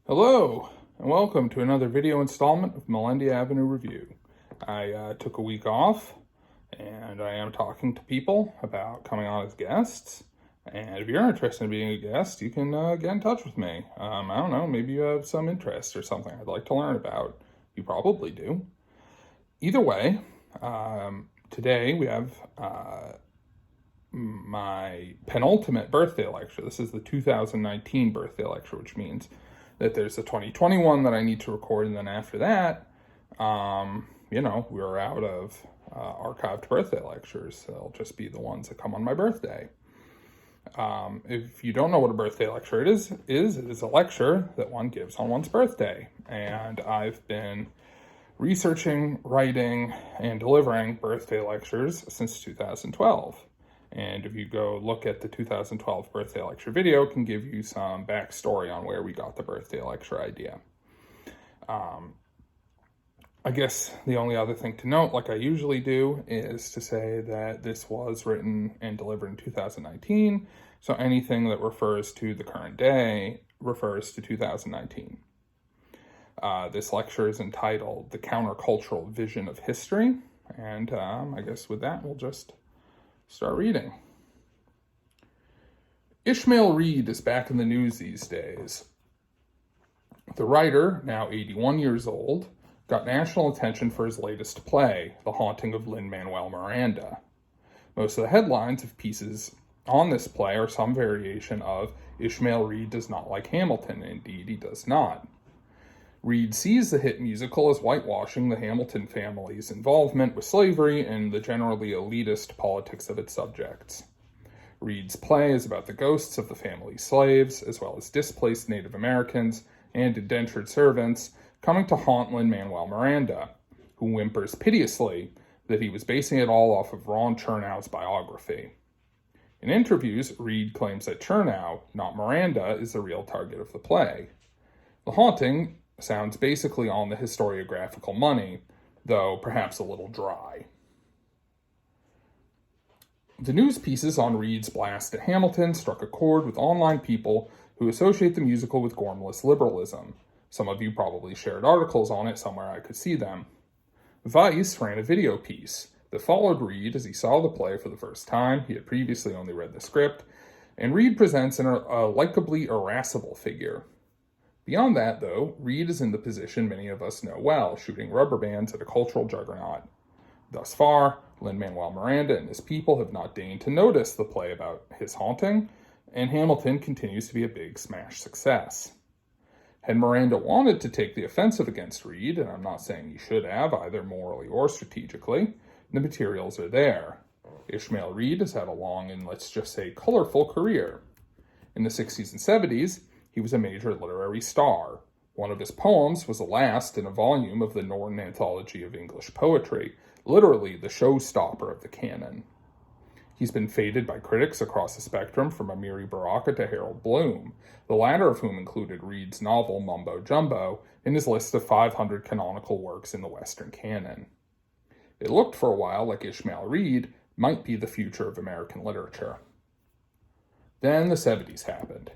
Hello, and welcome to another video installment of Melendy Avenue Review. I took a week off, and I am talking to people about coming on as guests. And if you're interested in being a guest, you can get in touch with me. I don't know, maybe you have some interest or something I'd like to learn about. You probably do. Either way, today we have my penultimate birthday lecture. This is the 2019 birthday lecture, which means that there's a 2021 that I need to record, and then after that, we're out of archived birthday lectures. They'll just be the ones that come on my birthday. If you don't know what a birthday lecture it is a lecture that one gives on one's birthday. And I've been researching, writing, and delivering birthday lectures since 2012. And if you go look at the 2012 birthday lecture video, it can give you some backstory on where we got the birthday lecture idea. I guess the only other thing to note, like I usually do, is to say that this was written and delivered in 2019. So anything that refers to the current day refers to 2019. This lecture is entitled The Countercultural Vision of History. And I guess with that, we'll just start reading. Ishmael Reed is back in the news these days. The writer, now 81 years old, got national attention for his latest play, The Haunting of Lin-Manuel Miranda. Most of the headlines of pieces on this play are some variation of Ishmael Reed does not like Hamilton. Indeed, he does not. Reed sees the hit musical as whitewashing the Hamilton family's involvement with slavery and the generally elitist politics of its subjects. Reed's play is about the ghosts of the family's slaves, as well as displaced Native Americans and indentured servants, coming to haunt Lin-Manuel Miranda, who whimpers piteously that he was basing it all off of Ron Chernow's biography. In interviews, Reed claims that Chernow, not Miranda, is the real target of the play. The haunting sounds basically on the historiographical money, though perhaps a little dry. The news pieces on Reed's blast at Hamilton struck a chord with online people who associate the musical with gormless liberalism. Some of you probably shared articles on it somewhere I could see them. Vice ran a video piece that followed Reed as he saw the play for the first time. He had previously only read the script, and Reed presents a likably irascible figure. Beyond that, though, Reed is in the position many of us know well, shooting rubber bands at a cultural juggernaut. Thus far, Lin-Manuel Miranda and his people have not deigned to notice the play about his haunting, and Hamilton continues to be a big smash success. Had Miranda wanted to take the offensive against Reed, and I'm not saying he should have, either morally or strategically, the materials are there. Ishmael Reed has had a long and, let's just say, colorful career. In the 60s and 70s, he was a major literary star. One of his poems was the last in a volume of the Norton Anthology of English Poetry, literally the showstopper of the canon. He's been feted by critics across the spectrum from Amiri Baraka to Harold Bloom, the latter of whom included Reed's novel Mumbo Jumbo in his list of 500 canonical works in the Western canon. It looked for a while like Ishmael Reed might be the future of American literature. Then the 70s happened.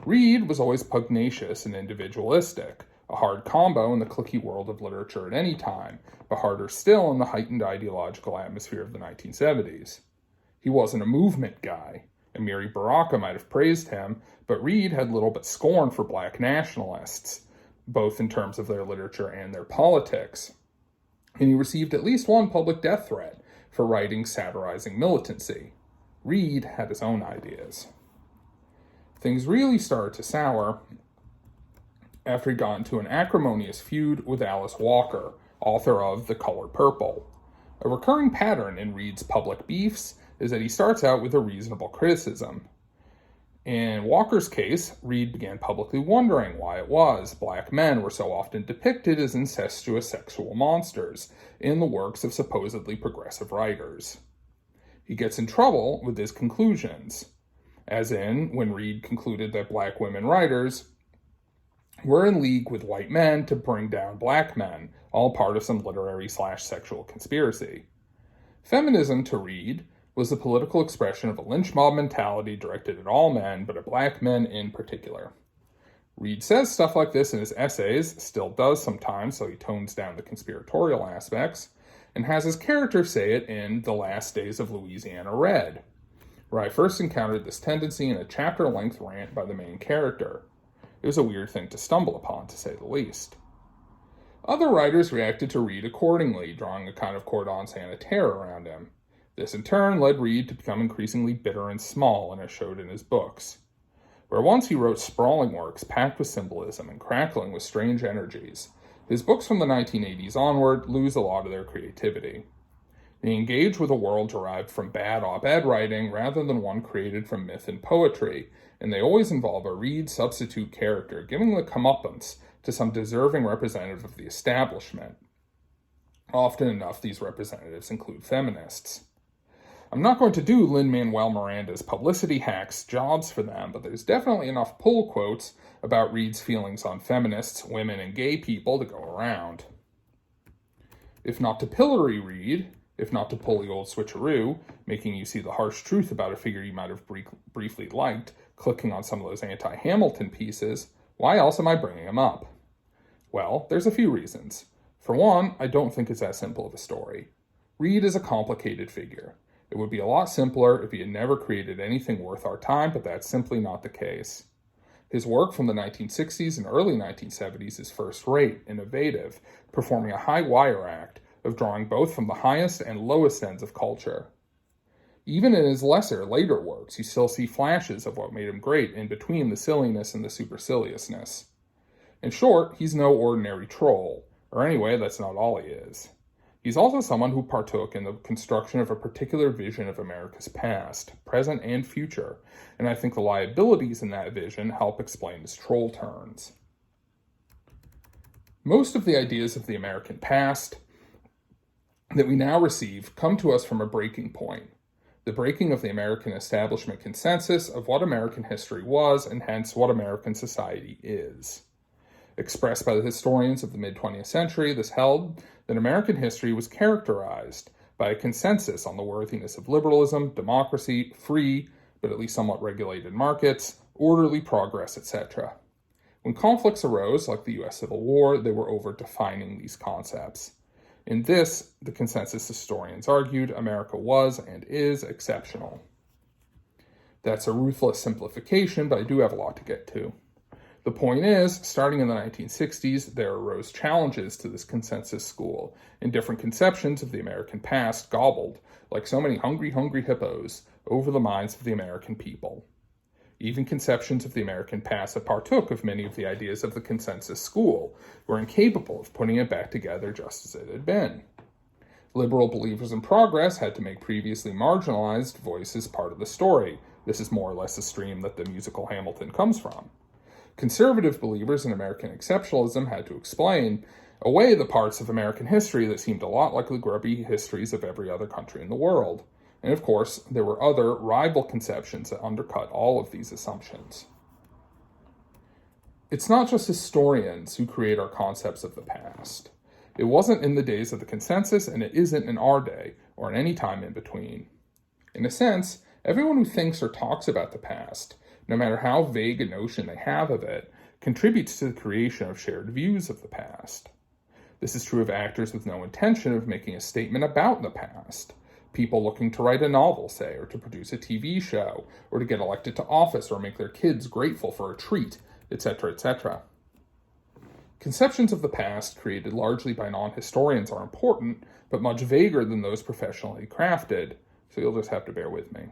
Reed was always pugnacious and individualistic, a hard combo in the cliquey world of literature at any time, but harder still in the heightened ideological atmosphere of the 1970s. He wasn't a movement guy. Amiri Baraka might have praised him, but Reed had little but scorn for black nationalists, both in terms of their literature and their politics. And he received at least one public death threat for writing satirizing militancy. Reed had his own ideas. Things really started to sour after he got into an acrimonious feud with Alice Walker, author of The Color Purple. A recurring pattern in Reed's public beefs is that he starts out with a reasonable criticism. In Walker's case, Reed began publicly wondering why it was black men were so often depicted as incestuous sexual monsters in the works of supposedly progressive writers. He gets in trouble with his conclusions, as in when Reed concluded that black women writers were in league with white men to bring down black men, all part of some literary/sexual conspiracy. Feminism, to Reed, was the political expression of a lynch mob mentality directed at all men, but at black men in particular. Reed says stuff like this in his essays, still does sometimes, so he tones down the conspiratorial aspects, and has his character say it in The Last Days of Louisiana Red, where I first encountered this tendency in a chapter-length rant by the main character. It was a weird thing to stumble upon, to say the least. Other writers reacted to Reed accordingly, drawing a kind of cordon sanitaire around him. This in turn led Reed to become increasingly bitter and small, and as showed in his books. Where once he wrote sprawling works packed with symbolism and crackling with strange energies, his books from the 1980s onward lose a lot of their creativity. They engage with a world derived from bad op-ed writing rather than one created from myth and poetry, and they always involve a Reed substitute character giving the comeuppance to some deserving representative of the establishment. Often enough, these representatives include feminists. I'm not going to do Lin-Manuel Miranda's publicity hacks jobs for them, but there's definitely enough pull quotes about Reed's feelings on feminists, women, and gay people to go around. If not to pillory Reed, if not to pull the old switcheroo, making you see the harsh truth about a figure you might have briefly liked, clicking on some of those anti-Hamilton pieces, why else am I bringing him up? Well, there's a few reasons. For one, I don't think it's that simple of a story. Reed is a complicated figure. It would be a lot simpler if he had never created anything worth our time, but that's simply not the case. His work from the 1960s and early 1970s is first-rate, innovative, performing a high-wire act of drawing both from the highest and lowest ends of culture. Even in his lesser, later works, you still see flashes of what made him great in between the silliness and the superciliousness. In short, he's no ordinary troll, or anyway, that's not all he is. He's also someone who partook in the construction of a particular vision of America's past, present, and future, and I think the liabilities in that vision help explain his troll turns. Most of the ideas of the American past that we now receive come to us from a breaking point, the breaking of the American establishment consensus of what American history was and hence what American society is. Expressed by the historians of the mid-20th century, this held that American history was characterized by a consensus on the worthiness of liberalism, democracy, free, but at least somewhat regulated markets, orderly progress, etc. When conflicts arose, like the U.S. Civil War, they were over defining these concepts. In this, the consensus historians argued, America was and is exceptional. That's a ruthless simplification, but I do have a lot to get to. The point is, starting in the 1960s, there arose challenges to this consensus school, and different conceptions of the American past gobbled, like so many hungry hippos, over the minds of the American people. Even conceptions of the American past that partook of many of the ideas of the consensus school were incapable of putting it back together just as it had been. Liberal believers in progress had to make previously marginalized voices part of the story. This is more or less the stream that the musical Hamilton comes from. Conservative believers in American exceptionalism had to explain away the parts of American history that seemed a lot like the grubby histories of every other country in the world. And of course, there were other rival conceptions that undercut all of these assumptions. It's not just historians who create our concepts of the past. It wasn't in the days of the consensus, and it isn't in our day, or in any time in between. In a sense, everyone who thinks or talks about the past, no matter how vague a notion they have of it, contributes to the creation of shared views of the past. This is true of actors with no intention of making a statement about the past. People looking to write a novel, say, or to produce a TV show, or to get elected to office, or make their kids grateful for a treat, etc., etc. Conceptions of the past created largely by non-historians are important, but much vaguer than those professionally crafted, so you'll just have to bear with me.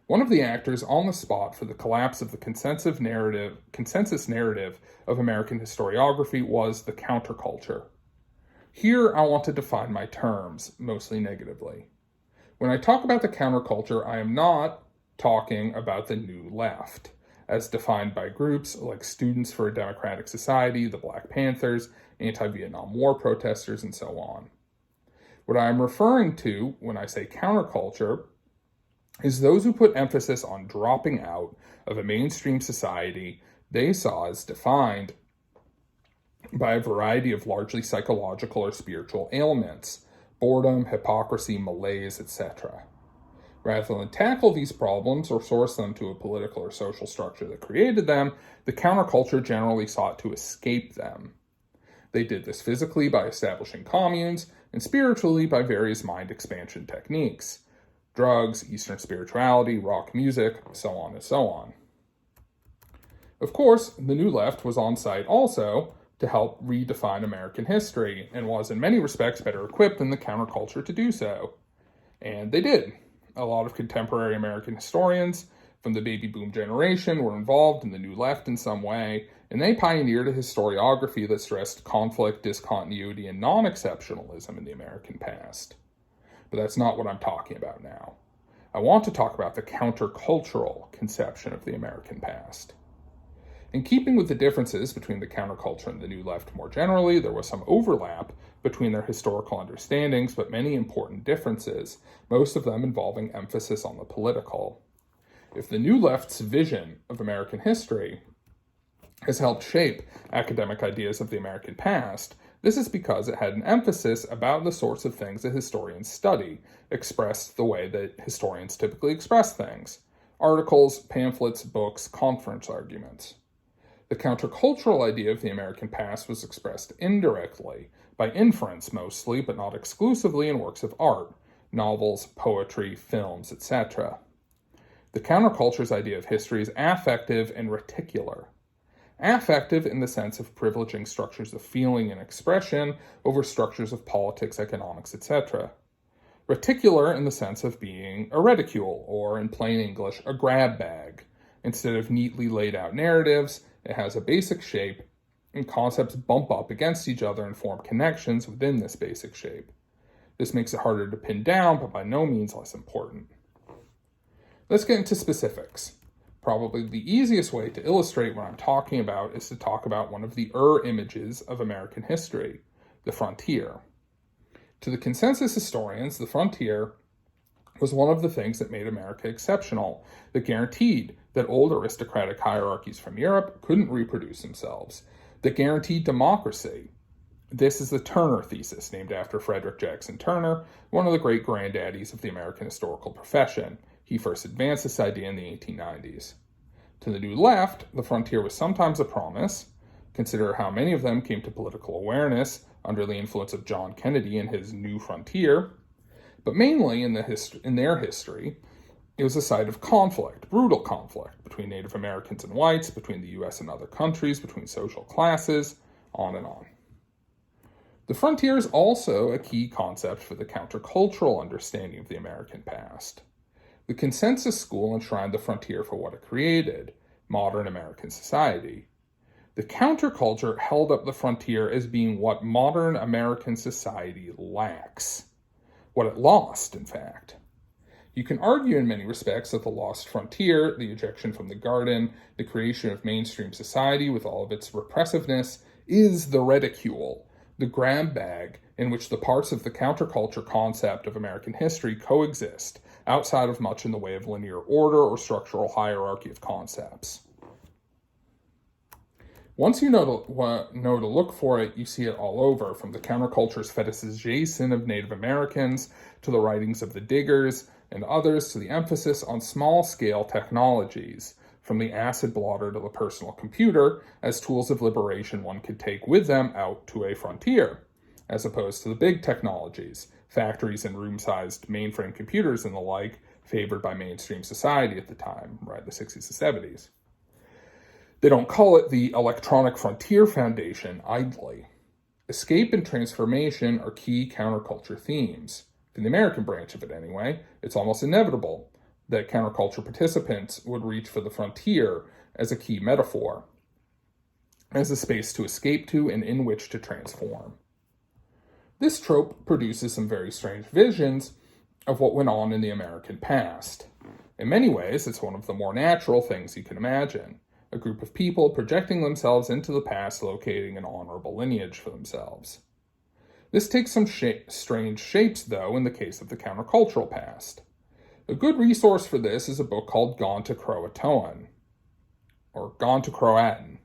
One of the actors on the spot for the collapse of the consensus narrative of American historiography was the counterculture. Here, I want to define my terms, mostly negatively. When I talk about the counterculture, I am not talking about the New Left, as defined by groups like Students for a Democratic Society, the Black Panthers, anti-Vietnam War protesters, and so on. What I am referring to when I say counterculture is those who put emphasis on dropping out of a mainstream society they saw as defined by a variety of largely psychological or spiritual ailments, boredom, hypocrisy, malaise, etc. Rather than tackle these problems or source them to a political or social structure that created them, the counterculture generally sought to escape them. They did this physically by establishing communes, and spiritually by various mind expansion techniques. Drugs, Eastern spirituality, rock music, so on and so on. Of course, the New Left was on site also to help redefine American history, and was in many respects better equipped than the counterculture to do so. And they did. A lot of contemporary American historians from the baby boom generation were involved in the New Left in some way, and they pioneered a historiography that stressed conflict, discontinuity, and non-exceptionalism in the American past. But that's not what I'm talking about now. I want to talk about the countercultural conception of the American past. In keeping with the differences between the counterculture and the New Left more generally, there was some overlap between their historical understandings, but many important differences, most of them involving emphasis on the political. If the New Left's vision of American history has helped shape academic ideas of the American past, this is because it had an emphasis about the sorts of things that historians study, expressed the way that historians typically express things: articles, pamphlets, books, conference arguments. The countercultural idea of the American past was expressed indirectly, by inference mostly, but not exclusively, in works of art, novels, poetry, films, etc. The counterculture's idea of history is affective and reticular. Affective in the sense of privileging structures of feeling and expression over structures of politics, economics, etc. Reticular in the sense of being a reticule, or in plain English, a grab bag. Instead of neatly laid out narratives, it has a basic shape, and concepts bump up against each other and form connections within this basic shape. This makes it harder to pin down, but by no means less important. Let's get into specifics. Probably the easiest way to illustrate what I'm talking about is to talk about one of the images of American history, the frontier. To the consensus historians, the frontier was one of the things that made America exceptional, that guaranteed that old aristocratic hierarchies from Europe couldn't reproduce themselves, that guaranteed democracy. This is the Turner thesis, named after Frederick Jackson Turner, one of the great granddaddies of the American historical profession. He first advanced this idea in the 1890s. To the New Left, the frontier was sometimes a promise. Consider how many of them came to political awareness under the influence of John Kennedy and his New Frontier. But mainly in their history, it was a site of conflict, brutal conflict, between Native Americans and whites, between the U.S. and other countries, between social classes, on and on. The frontier is also a key concept for the countercultural understanding of the American past. The consensus school enshrined the frontier for what it created: modern American society. The counterculture held up the frontier as being what modern American society lacks. What it lost, in fact. You can argue in many respects that the lost frontier, the ejection from the garden, the creation of mainstream society with all of its repressiveness, is the reticule, the grab bag in which the parts of the counterculture concept of American history coexist, outside of much in the way of linear order or structural hierarchy of concepts. Once you know to look for it, you see it all over, from the counterculture's fetishization of Native Americans, to the writings of the Diggers and others, to the emphasis on small-scale technologies, from the acid blotter to the personal computer, as tools of liberation one could take with them out to a frontier, as opposed to the big technologies, factories and room-sized mainframe computers and the like, favored by mainstream society at the time, right, the 60s and 70s. They don't call it the Electronic Frontier Foundation idly. Escape and transformation are key counterculture themes. In the American branch of it anyway, it's almost inevitable that counterculture participants would reach for the frontier as a key metaphor, as a space to escape to and in which to transform. This trope produces some very strange visions of what went on in the American past. In many ways, it's one of the more natural things you can imagine. A group of people projecting themselves into the past, locating an honorable lineage for themselves. This takes some strange shapes, though, in the case of the countercultural past. A good resource for this is a book called Gone to Croatoan, or Gone to Croatan,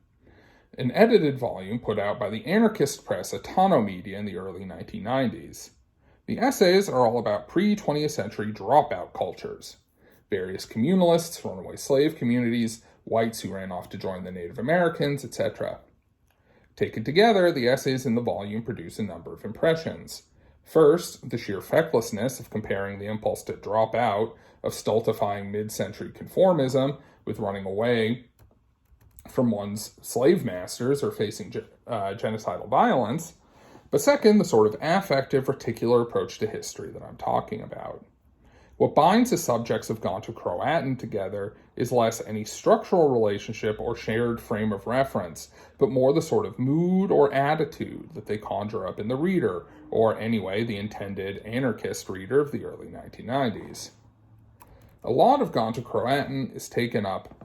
an edited volume put out by the anarchist press Atano Media in the early 1990s. The essays are all about pre-20th century dropout cultures. Various communalists, runaway slave communities, whites who ran off to join the Native Americans, etc. Taken together, the essays in the volume produce a number of impressions. First, the sheer fecklessness of comparing the impulse to drop out of stultifying mid-century conformism with running away from one's slave masters or facing genocidal violence. But second, the sort of affective, reticular approach to history that I'm talking about. What binds the subjects of Gonto Croatan together is less any structural relationship or shared frame of reference, but more the sort of mood or attitude that they conjure up in the reader, or anyway, the intended anarchist reader of the early 1990s. A lot of Gonto Croatan is taken up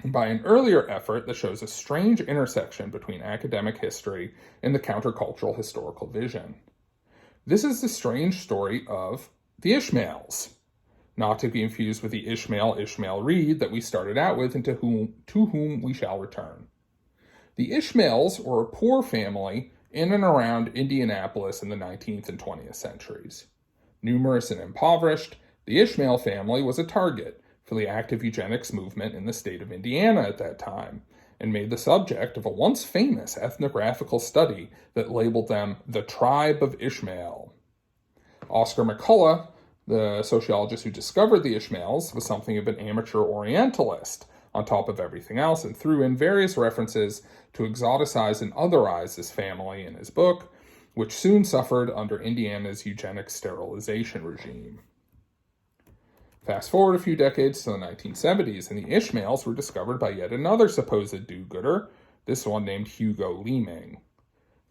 by an earlier effort that shows a strange intersection between academic history and the countercultural historical vision. This is the strange story of the Ishmaels, not to be confused with the Ishmael Reed that we started out with and to whom we shall return. The Ishmaels were a poor family in and around Indianapolis in the 19th and 20th centuries. Numerous and impoverished, the Ishmael family was a target for the active eugenics movement in the state of Indiana at that time, and made the subject of a once famous ethnographical study that labeled them the Tribe of Ishmael. Oscar McCullough, the sociologist who discovered the Ishmaels, was something of an amateur Orientalist on top of everything else, and threw in various references to exoticize and otherize this family in his book, which soon suffered under Indiana's eugenic sterilization regime. Fast forward a few decades to the 1970s, and the Ishmaels were discovered by yet another supposed do-gooder, this one named Hugo Leeming.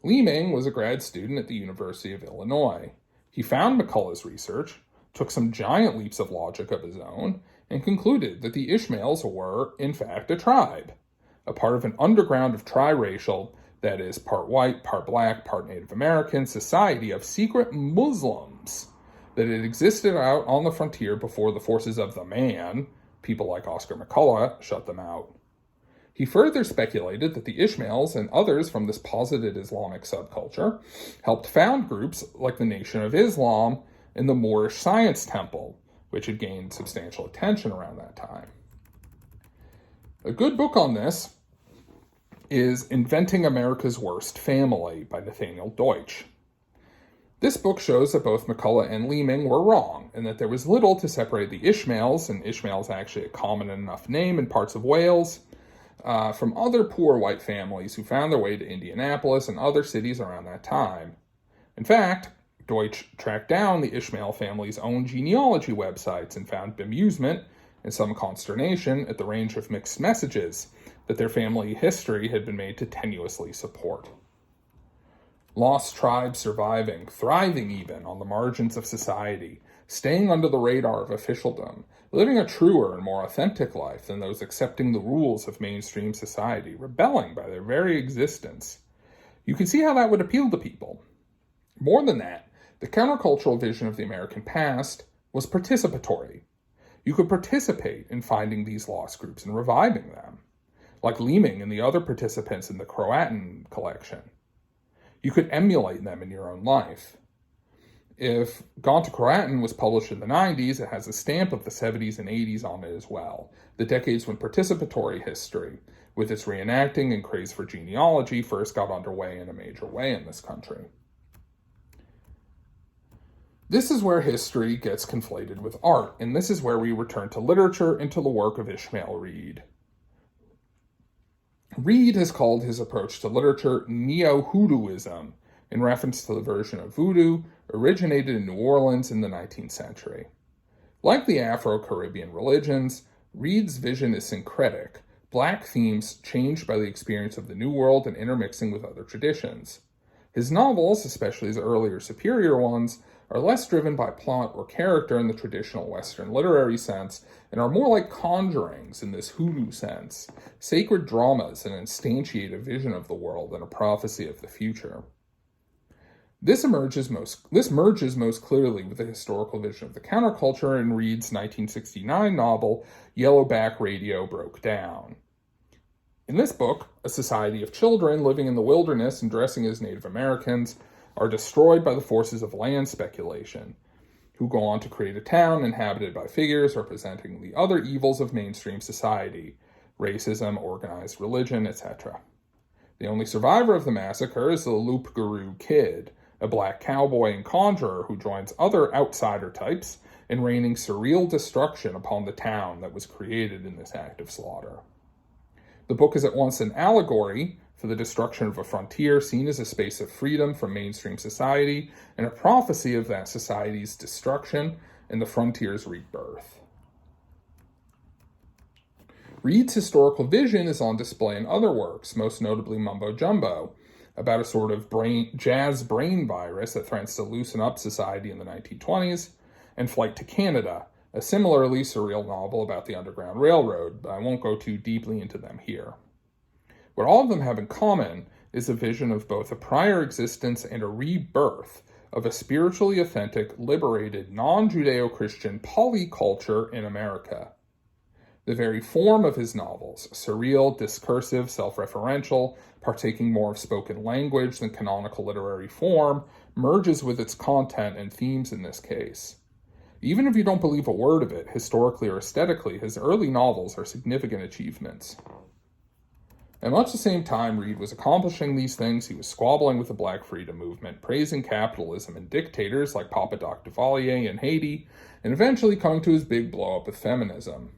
Leeming was a grad student at the University of Illinois. He found McCullough's research, took some giant leaps of logic of his own, and concluded that the Ishmaels were, in fact, a tribe, a part of an underground of triracial, that is, part white, part black, part Native American society of secret Muslims that had existed out on the frontier before the forces of the man, people like Oscar McCullough, shut them out. He further speculated that the Ishmaels and others from this posited Islamic subculture helped found groups like the Nation of Islam and the Moorish Science Temple, which had gained substantial attention around that time. A good book on this is Inventing America's Worst Family by Nathaniel Deutsch. This book shows that both McCullough and Leeming were wrong, and that there was little to separate the Ishmaels, and Ishmael's actually a common enough name in parts of Wales, from other poor white families who found their way to Indianapolis and other cities around that time. In fact, Deutsch tracked down the Ishmael family's own genealogy websites and found bemusement and some consternation at the range of mixed messages that their family history had been made to tenuously support. Lost tribes surviving, thriving even on the margins of society, staying under the radar of officialdom, living a truer and more authentic life than those accepting the rules of mainstream society, rebelling by their very existence. You can see how that would appeal to people. More than that, the countercultural vision of the American past was participatory. You could participate in finding these lost groups and reviving them, like Leeming and the other participants in the Croatan collection. You could emulate them in your own life. If Gonto Croatan was published in the 90s, it has a stamp of the 70s and 80s on it as well, the decades when participatory history, with its reenacting and craze for genealogy, first got underway in a major way in this country. This is where history gets conflated with art, and this is where we return to literature and to the work of Ishmael Reed. Reed has called his approach to literature neo-hoodooism, in reference to the version of voodoo originated in New Orleans in the 19th century. Like the Afro-Caribbean religions, Reed's vision is syncretic, black themes changed by the experience of the New World and intermixing with other traditions. His novels, especially his earlier superior ones, are less driven by plot or character in the traditional Western literary sense, and are more like conjurings in this hoodoo sense, sacred dramas that instantiate a vision of the world and a prophecy of the future. This merges most clearly with the historical vision of the counterculture in Reed's 1969 novel, Yellowback Radio Broke Down. In this book, a society of children living in the wilderness and dressing as Native Americans are destroyed by the forces of land speculation, who go on to create a town inhabited by figures representing the other evils of mainstream society, racism, organized religion, etc. The only survivor of the massacre is the Loup-Garou Kid, a black cowboy and conjurer who joins other outsider types in raining surreal destruction upon the town that was created in this act of slaughter. The book is at once an allegory for the destruction of a frontier seen as a space of freedom from mainstream society, and a prophecy of that society's destruction and the frontier's rebirth. Reed's historical vision is on display in other works, most notably Mumbo Jumbo, about a sort of jazz brain virus that threatens to loosen up society in the 1920s, and Flight to Canada, a similarly surreal novel about the Underground Railroad, but I won't go too deeply into them here. What all of them have in common is a vision of both a prior existence and a rebirth of a spiritually authentic, liberated, non-Judeo-Christian polyculture in America. The very form of his novels, surreal, discursive, self-referential, partaking more of spoken language than canonical literary form, merges with its content and themes in this case. Even if you don't believe a word of it, historically or aesthetically, his early novels are significant achievements. At much the same time Reed was accomplishing these things, he was squabbling with the Black Freedom movement, praising capitalism and dictators like Papa Doc Duvalier in Haiti, and eventually coming to his big blow-up with feminism.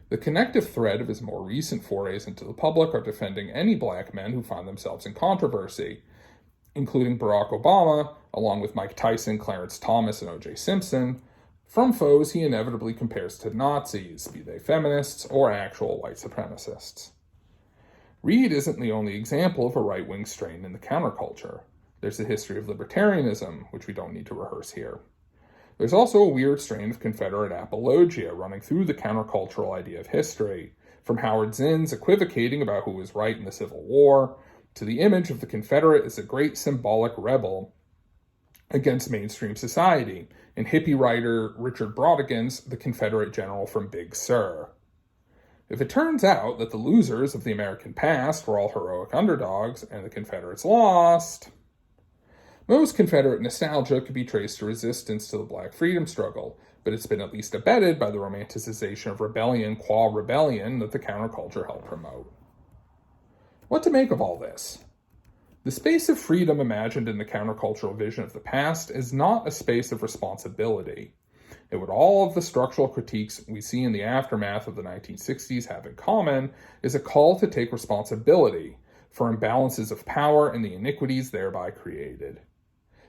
The connective thread of his more recent forays into the public are defending any black men who find themselves in controversy, including Barack Obama, along with Mike Tyson, Clarence Thomas, and O.J. Simpson, from foes he inevitably compares to Nazis, be they feminists or actual white supremacists. Reed isn't the only example of a right-wing strain in the counterculture. There's a history of libertarianism, which we don't need to rehearse here. There's also a weird strain of Confederate apologia running through the countercultural idea of history, from Howard Zinn's equivocating about who was right in the Civil War, to the image of the Confederate as a great symbolic rebel against mainstream society, in hippie writer Richard Brautigan's The Confederate General from Big Sur. If it turns out that the losers of the American past were all heroic underdogs and the Confederates lost, most Confederate nostalgia could be traced to resistance to the Black freedom struggle, but it's been at least abetted by the romanticization of rebellion qua rebellion that the counterculture helped promote. What to make of all this? The space of freedom imagined in the countercultural vision of the past is not a space of responsibility. And what all of the structural critiques we see in the aftermath of the 1960s have in common is a call to take responsibility for imbalances of power and the iniquities thereby created.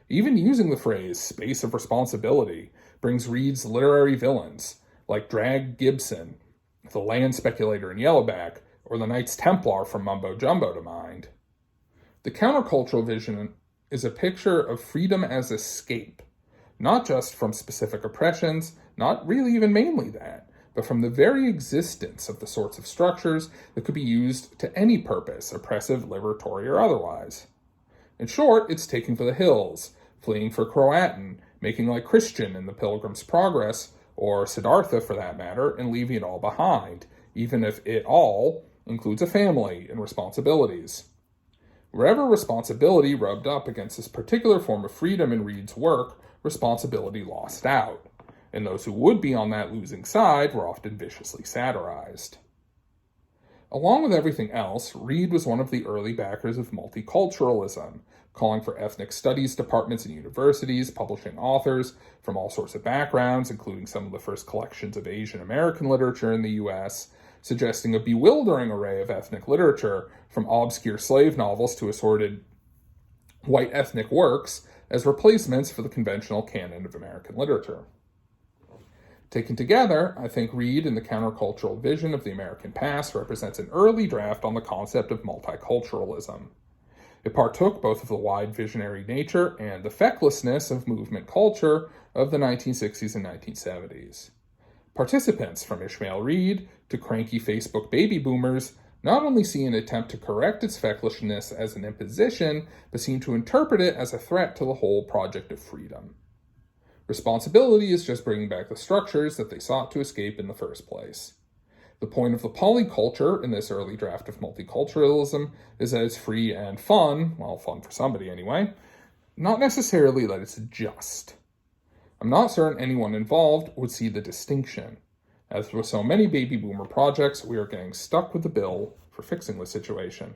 Even using the phrase space of responsibility brings Reed's literary villains, like Drag Gibson, the land speculator in Yellowback, or the Knights Templar from Mumbo Jumbo to mind. The countercultural vision is a picture of freedom as escape, not just from specific oppressions, not really even mainly that, but from the very existence of the sorts of structures that could be used to any purpose, oppressive, liberatory, or otherwise. In short, it's taking for the hills, fleeing for Croatan, making like Christian in The Pilgrim's Progress, or Siddhartha for that matter, and leaving it all behind, even if it all includes a family and responsibilities. Wherever responsibility rubbed up against this particular form of freedom in Reed's work, responsibility lost out, and those who would be on that losing side were often viciously satirized. Along with everything else, Reed was one of the early backers of multiculturalism, calling for ethnic studies departments in universities, publishing authors from all sorts of backgrounds, including some of the first collections of Asian American literature in the U.S., suggesting a bewildering array of ethnic literature, from obscure slave novels to assorted white ethnic works, as replacements for the conventional canon of American literature. Taken together, I think Reed and the countercultural vision of the American past represents an early draft on the concept of multiculturalism. It partook both of the wide visionary nature and the fecklessness of movement culture of the 1960s and 1970s. Participants, from Ishmael Reed to cranky Facebook baby boomers, not only see an attempt to correct its fecklessness as an imposition, but seem to interpret it as a threat to the whole project of freedom. Responsibility is just bringing back the structures that they sought to escape in the first place. The point of the polyculture in this early draft of multiculturalism is that it's free and fun, well, fun for somebody anyway, not necessarily that it's just. I'm not certain anyone involved would see the distinction. As with so many baby boomer projects, we are getting stuck with the bill for fixing the situation.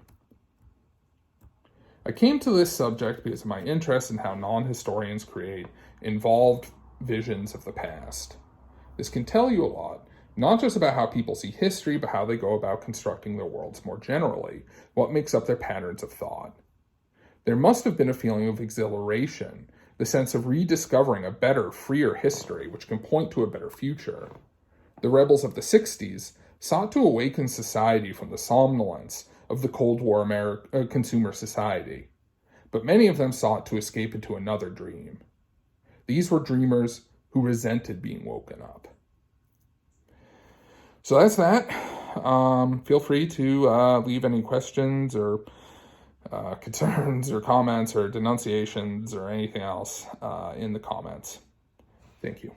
I came to this subject because of my interest in how non-historians create involved visions of the past. This can tell you a lot, not just about how people see history, but how they go about constructing their worlds more generally, what makes up their patterns of thought. There must have been a feeling of exhilaration, the sense of rediscovering a better, freer history which can point to a better future. The rebels of the 60s sought to awaken society from the somnolence of the Cold War consumer society, but many of them sought to escape into another dream. These were dreamers who resented being woken up. So that's that. Feel free to leave any questions or concerns or comments or denunciations or anything else in the comments. Thank you.